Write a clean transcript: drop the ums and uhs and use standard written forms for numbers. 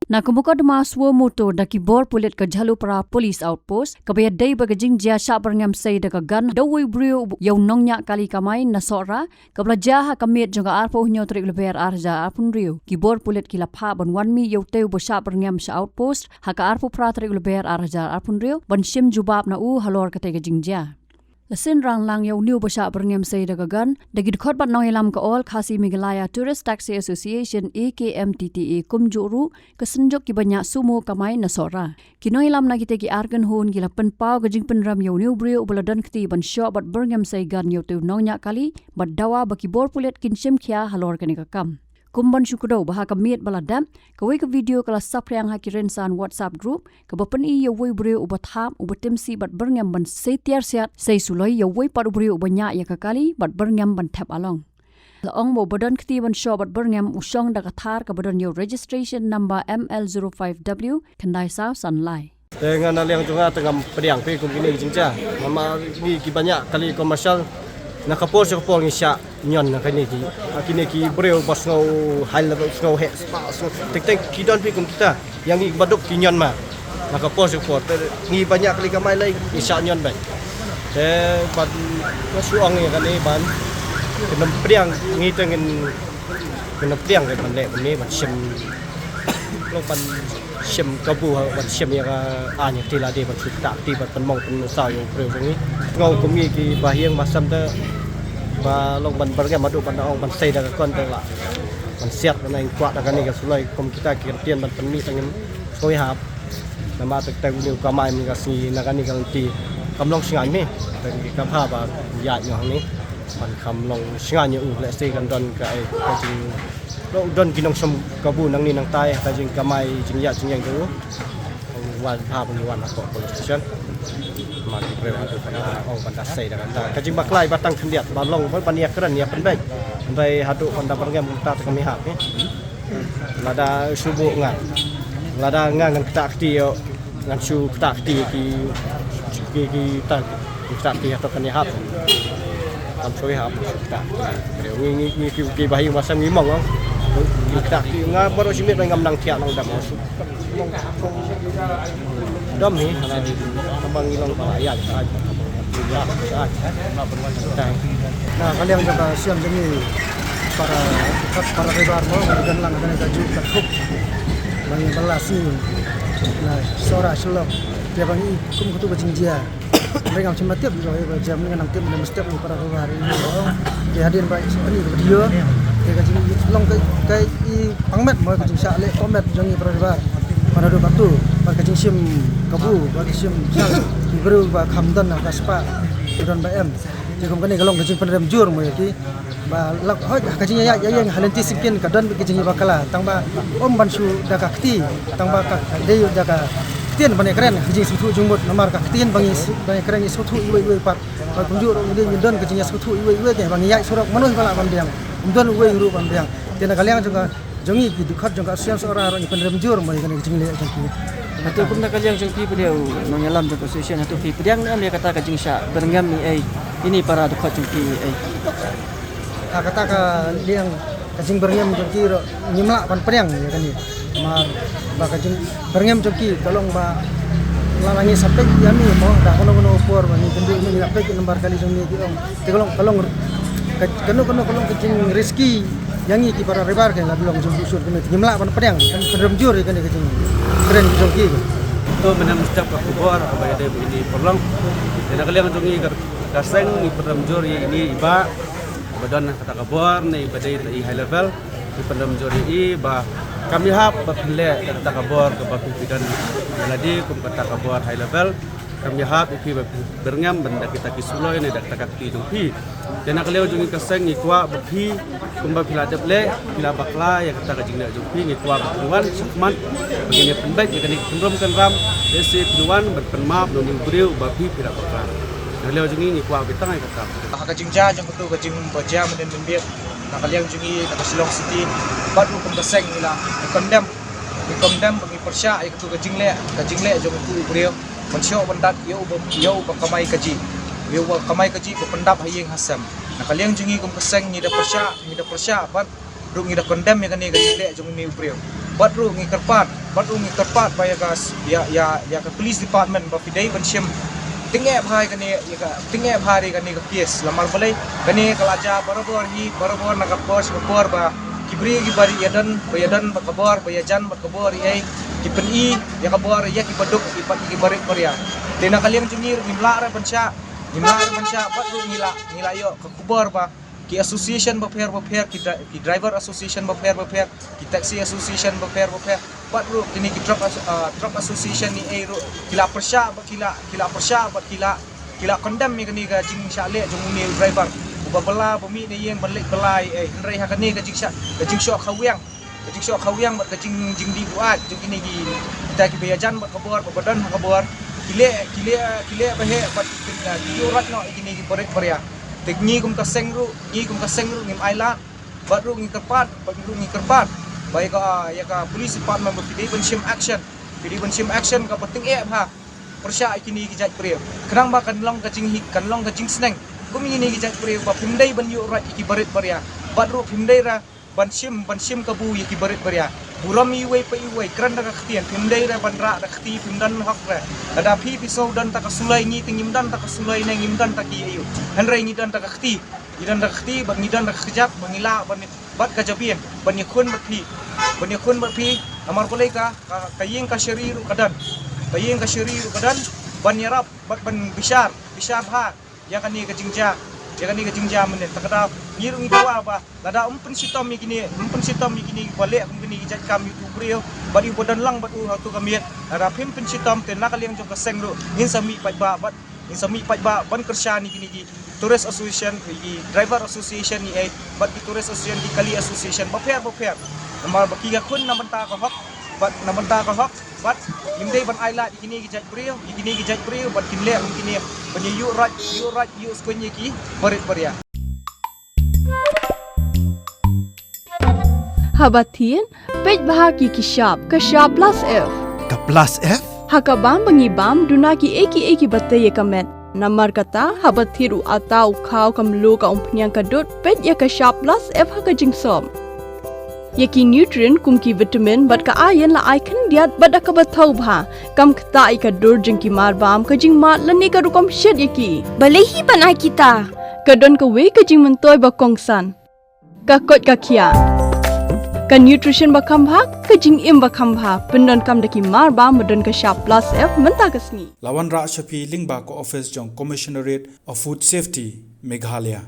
Na kumuka dema suo motor da kibor pulit ke jalu para police outpost kabaya dai bagajing jia sha berngam sei da gan dawai brio yau nongnya kali kamai na sora kabla jaha kamit jonga arpo nyo trik leber arja apun rio kibor pulit kila pha ban wanmi yau teu bo sha berngam sha outpost haka arpo pra trik leber arja apun rio ban sim jubab na u halor kate gajing jia Lasin rang lang yau niu besha berngam sei daga gan dagi dkhot bat nong ilam ka all Khasi Meghalaya Tourist Taxi Association AKMTTA kumjuru kesenjok ki banyak sumo kamai nasora kino ilam na kite ki argan hon gila penpau gajing penram yau niu brio ubaladan kti ban shop bat berngam sei gan yau tu nongnya kali bat dawa baki bor pulet kinsim khia halor kani ka kam kumban syukudo baha kamit baladam kawai ke video kala sapriang hakirin san WhatsApp group kabapen I yawai brio ubatham ubatimsi bat berngam ban sei tiar siat sei suloi yawai pat brio ubanya ya kakali bat berngam ban tap along laong mo badan kti ban show bat berngam usong da kathar ka badan yo registration number ML05W kendai sa sanlai dengan aliang junga tengah pediang pe kum ini jingja mama ni ki banyak kali komersial nakapor sa kapor ni siya nyon na kini ki breu bas ngau high level ngau he so tek ki don pi kum kita yang ni baduk ki nyon ma nakapor sa kapor ni banyak kali kamai lai ni siya nyon bai bad suang ni kani ban kenam priang ni tengen kenam priang ke ban le ban ni ban sim lo ban sim kabu ban sim ya anya tila de ban suta ti ban mong pen sa yo breu ni ngau kum ni ki bahiang masam ta ba long ban bergam madu ban ong ban sei da kon ta la ban siat ban ai kwat da kan ni ka sulai kom kita ki tian ban penmi tangin soi hap nama tek tek ni ka mai mi ka si na kan ni kan ti kam long singai mi ta ki ka pha ba ya nyong ni ban kam long singai ni u le sei kan don ka ai ka jing long don ki nong som ka bu nang ni nang tai ka jing ka mai jing ya jing yang tu wan pha ban wan ko police station mati breu atu pada ong pada sei dengan da kajing baklai batang kendiat balong pun pania keren ya penbaik sampai hadu pada bergam kita kami hak ni lada subuh ngan lada ngan kita akti yo ngan su kita akti ki ta kita akti atau kami hak kam soi hak kita breu ni ki bahi masam ni mong kita akti nga baru simit ngam nang tiak nang dam masuk dom ni abang ilang ayat nah kalian jaga siam jadi para ribar mau dan lang dan kaju terhub bagi belas ni nah sora selok dia bagi kum kutu bajingjia mereka macam tiap jam ni nang tiap mesti para ribar ini dia hadir baik ini video dia kaju long kai pangmet mau kaju sa le komet jangi para ribar pada dua batu pakai sim kabu pakai sim sal diberi ba khamdan na kaspa dan ba em jadi kom kani galong kajing penrem jur mo yaki ba lak hoj kajing ya yang halenti sikin kadan kajing bakala tang ba om bansu daga kti tang ba ka de daga tien bane keren kajing sutu jumut namar ka tien bangi bane keren ni sutu iwe pat ba kunjur de don kajing sutu iwe ke bangi ya surak manuh bala bandiang don iwe ru bandiang tena kalian juga jongi ki dukhat jong asian sora ro ni penrem jur mo kani kajing le jong Atau pun nak kalian jengki beliau menyelam jengki association atau pi pedang ni dia kata ke jingsha berengam ni ini para dekat jengki kata ka liang kajing berengam jengki ro nyimla pan pedang ya kan ni mar ba kajing berengam jengki tolong ba lalangi sampai yami mo dah kono por ni tendu ni sampai lembar kali jengki ki tolong keno kajing rezeki yang ini para ribar kan lah belum jumpa kena nyimla pan pedang kan penrem jur kan kajing keren jongki tu menam setiap kubur apa ada ini perlong dan kalian jongki kaseng ni penrem jur ini iba badan kata kabur ni badai di high level di penrem jur ini bah kami hap berpilih kata kabur ke bapidan jadi kum kata kabur high level kami hap ipi berngam benda kita kisuloi ni dak takati jongki dan kalian jongki kaseng ikwa bapi kumba pila deble pila bakla ya kata kajing nak jumpi ngikwa bertuan sakman begini penbaik ya kani kendrom kan ram desi penuan berpenmaaf noning beriu babi pila bakla kalian jungi ngikwa bitang ai kata kajing ja jong kutu kajing baja menen membiak nak kalian jungi nak Silong City batu pembeseng ila kondem bagi persya ai kutu kajing le jong kutu beriu mensyo pendat yo bakamai kaji yo bakamai kaji pendap hayeng hasam nah kalian jungi kum keseng ni da persya bat rung ni da kondem ya kan ni kajing le jong ni beriu batru ngi kerpat ba ya ka police department ba fidei ban shim tingge bhai kani ya ka tingge bhari kani ka case lamar balai kani kalaja barabor na ka pos bor ba kibri ki bari yadan ba kabar ba yajan ba kabar ai ki peni ya kabar ya ki baduk ki bari korea tena kalian jungir nimla ra bansha batru ngila yo ka kubar ba ki association ba pher ki driver association ba pher ki taxi association ba pher patru kini ki truck association ni ero kila persya ba kila condemn mi kini ga jing sha le jung ni driver ba bala ba mi ne yeng balik belai nrai ha kani ga jing sho khawyang ba ga jing di buat jung kini gi kita ki bayajan ba kabar ba badan kabar kile ba he ba ki urat no kini gi borek korea tekni kum kaseng ru ngim ailat batru ngi kerpat baik ya ka police department berpidai bensim action ka penting ha persya kini gijat priyo kenang ba kanlong kajing sneng kum ini gijat priyo ba pimdai ban yu rat iki barit barya batru pimdai ra bansim kabu iki barit barya buram iwei pa iwei kran da khtian pimdai ra ban ra da khti pimdan hak ra ada phi pisau dan tak sulai ngi tingim dan tak sulai nang ngim dan tak ayu hanrai ngi dan tak khti idan da khti bang ngi dan da khjap bangila ban bat kajabian ban yakun bat phi amar kolai ka kayeng ka syariru kadan ban yarap bat ban bishar ha ya kan ni kajingja men takada ngiru ngi dawa ba lada sitom mi kini balik kini gijat kam youtube rio badi bodan lang batu hatu kamiet ada pimpin sitom tena kalian jong kaseng ru in sami pat ba ban kersya ni kini tourist association driver association ni bat tourist association kali association ba pher namar baki ga kun namanta ka hok bat imdei ban ailat ikini gijat brio bat kinle kini ban yu rat skonye ki barit baria Habatin pej bahagi kishap plus F Ka plus F? hakabam bangibam dunaki eki bataye kamet namar kata habathiru atau khau kamlu ka umpnyang kadut pej ya kishap plus F hakajing som yaki nutrient kumki vitamin bat ka ayan la icon diat bada ka bathau bha kam khta ai ka dur jingki mar bam ka jing ma lani ka rukom shed yaki balehi banai kita ka don ka we ka jing mentoy ba kongsan ka kot ka khia ka nutrition ba kham bha ka jing im ba kham bha pendon kam daki mar ba modon ka sharp plus F menta kasni Lawan Ra Shafi Lingba ko office jong Commissionerate of Food Safety Meghalaya